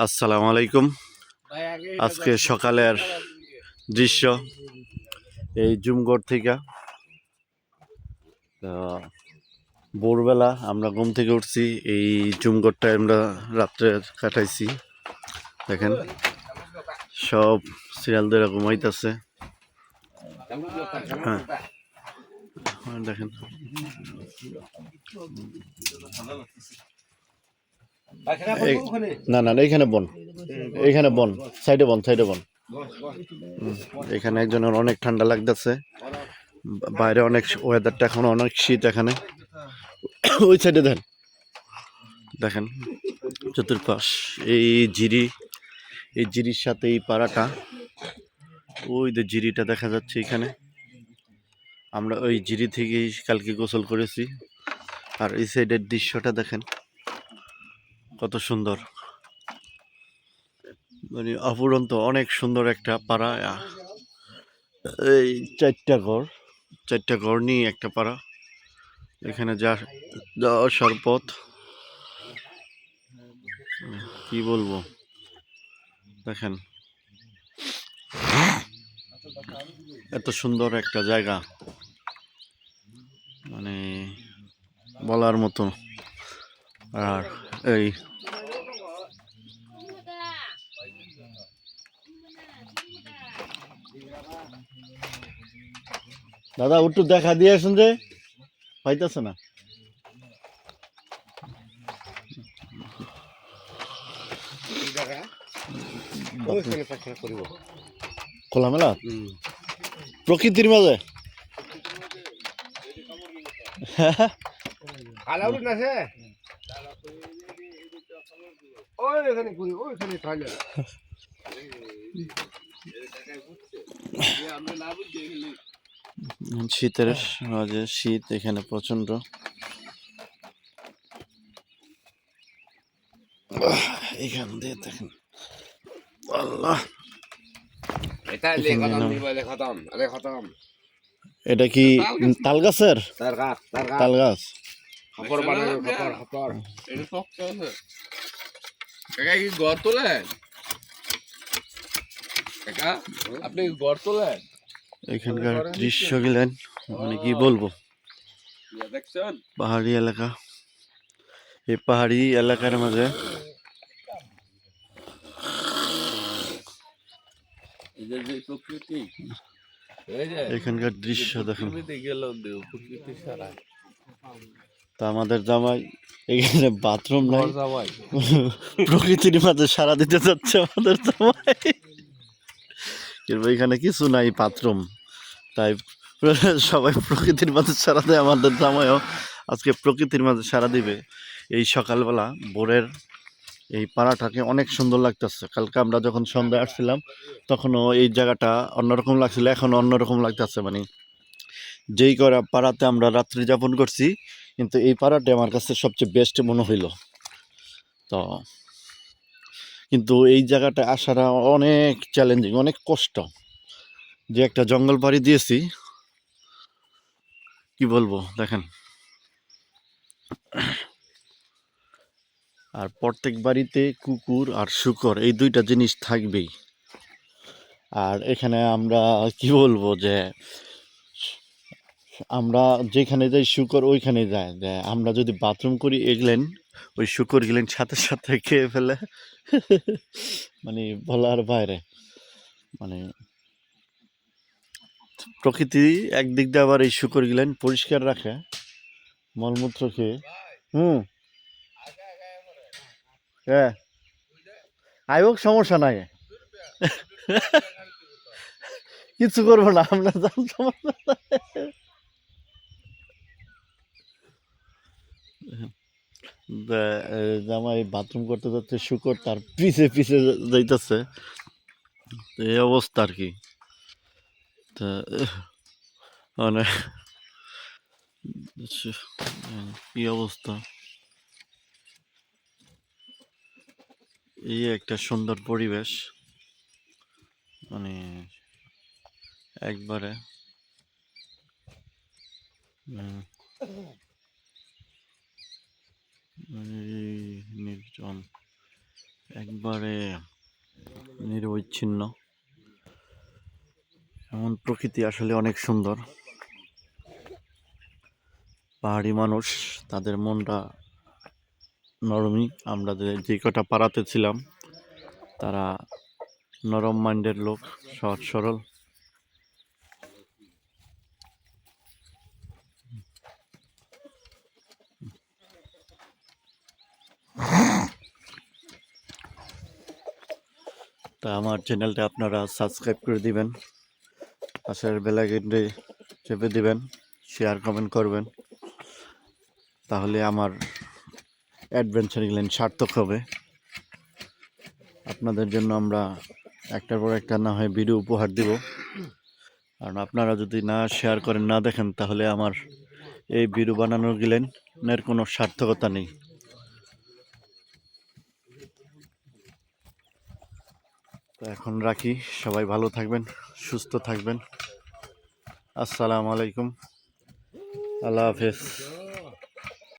আসসালামু আলাইকুম। আজকে সকালের দৃশ্য এই জুমগড় থেকে। ভোরবেলা আমরা ঘুম থেকে উঠছি, এই জুমগড়টায় আমরা রাত্রে কাটাইছি। দেখেন সব শিয়ালদের ঘুমাইতেছে। হ্যাঁ দেখেন না না এইখানে বন, এইখানে বন, সাইডে বন, সাইডে বন। এখানে একজনের অনেক ঠান্ডা লাগতেছে, বাইরে অনেক ওয়েদারটা এখন অনেক শীত। এখানে ওই সাইডে দেন, দেখেন চতুর্পাশ এই জিরি, এই জিরির সাথে এই পাড়াটা, ওই যে জিরিটা দেখা যাচ্ছে এখানে। আমরা ওই জিরি থেকেই কালকে গোসল করেছি। আর এই সাইডের দৃশ্যটা দেখেন কত সুন্দর, মানে অফুরন্ত অনেক সুন্দর একটা পাড়া। এই চারটা ঘর নিয়ে একটা পাড়া। এখানে যাওয়ার সরপথ কি বলবো, দেখেন এত সুন্দর একটা জায়গা, মানে বলার মতো। আর এই দাদা একটু দেখা দিয়ে আসুন, যে পাইতেছে না। খোলামেলা প্রকৃতির মাঝে শীতের মাঝে শীত এখানে প্রচন্ড। এখান দিয়ে দেখেন আল্লাহ, এটা কি তাল গাছের? তাল গাছ আপনি গড় তোলেন? এখানকার দৃশ্য গেলেন, মানে কি বলবো, পাহাড়ি এলাকা। এই পাহাড়ি এলাকার মাঝে এখানকার দৃশ্য দেখেন। তা আমাদের জামাই এখানে বাথরুম নাই, প্রকৃতির মাঝে সারা দিতে যাচ্ছে আমাদের জামাই, কিন্তু এখানে কিছু নাই বাথরুম, তাই সবাই প্রকৃতির মাঝে সারা দেয়। আমাদের জামাইও আজকে প্রকৃতির মাঝে সারা দিবে। এই সকালবেলা ভোরের এই পাড়াটাকে অনেক সুন্দর লাগতেছে। কালকে আমরা যখন সন্ধ্যায় আসছিলাম তখনও এই জায়গাটা অন্যরকম লাগছিল, এখন অন্যরকম লাগতেছে। মানে যেই করা পাড়াতে আমরা রাত্রি যাপন করছি, কিন্তু এই পাড়াটা আমার কাছে সবচেয়ে বেস্ট মনে হইল। তো কিন্তু এই জায়গাটা আসাটা অনেক চ্যালেঞ্জিং, অনেক কষ্ট। যে একটা জঙ্গল পাড়ি দিয়েছি, কি বলবো, দেখেন। আর প্রত্যেক বাড়িতে কুকুর আর শূকর এই দুইটা জিনিস থাকবেই। আর এখানে আমরা কি বলবো, যে আমরা যেখানে যাই শূকর ওইখানে যায়, যে আমরা যদি বাথরুম করি এগলেন, ওই শূকর গেলেন সাথে সাথে খেয়ে ফেলে। মানে বলার বাইরে। মানে প্রকৃতি একদিক দিয়ে আবার এই শূকর গেলেন পরিষ্কার রাখে মলমূত্র খেয়ে। হ্যাঁ আয়োগ সমস্যা নাই, কিছু করবো না আমরা, সমস্যা। জামাই বাথরুম করতে যাচ্ছে, শুকর তার পিছে পিছে যাইতেছে। এই অবস্থা আর কি। তা মানে কি অবস্থা, এই একটা সুন্দর পরিবেশ, মানে একবারে নির্জন। একবারে নিরবচ্ছিন্ন। এমন প্রকৃতি আসলে অনেক সুন্দর। পাহাড়ি মানুষ, তাদের মনটা নরমই। আমরা যে কটা পাড়াতে ছিলাম তারা নরম মাইন্ডের লোক, সহজ সরল। তা আমার চ্যানেলটা আপনারা সাবস্ক্রাইব করে দিবেন, পাশের বেল আইকনটি চেপে দিবেন, শেয়ার কমেন্ট করবেন, তাহলে আমার অ্যাডভেঞ্চার গেলেন সার্থক হবে। আপনাদের জন্য আমরা একটার পর একটা না হয় ভিডিও উপহার দিব। কারণ আপনারা যদি না শেয়ার করেন, না দেখেন, তাহলে আমার এই ভিডিও বানানোর গেলেনের কোনো সার্থকতা নেই। তো এখন রাখি, সবাই ভালো থাকবেন, সুস্থ থাকবেন। আসসালামু আলাইকুম, আল্লাহ হাফেজ।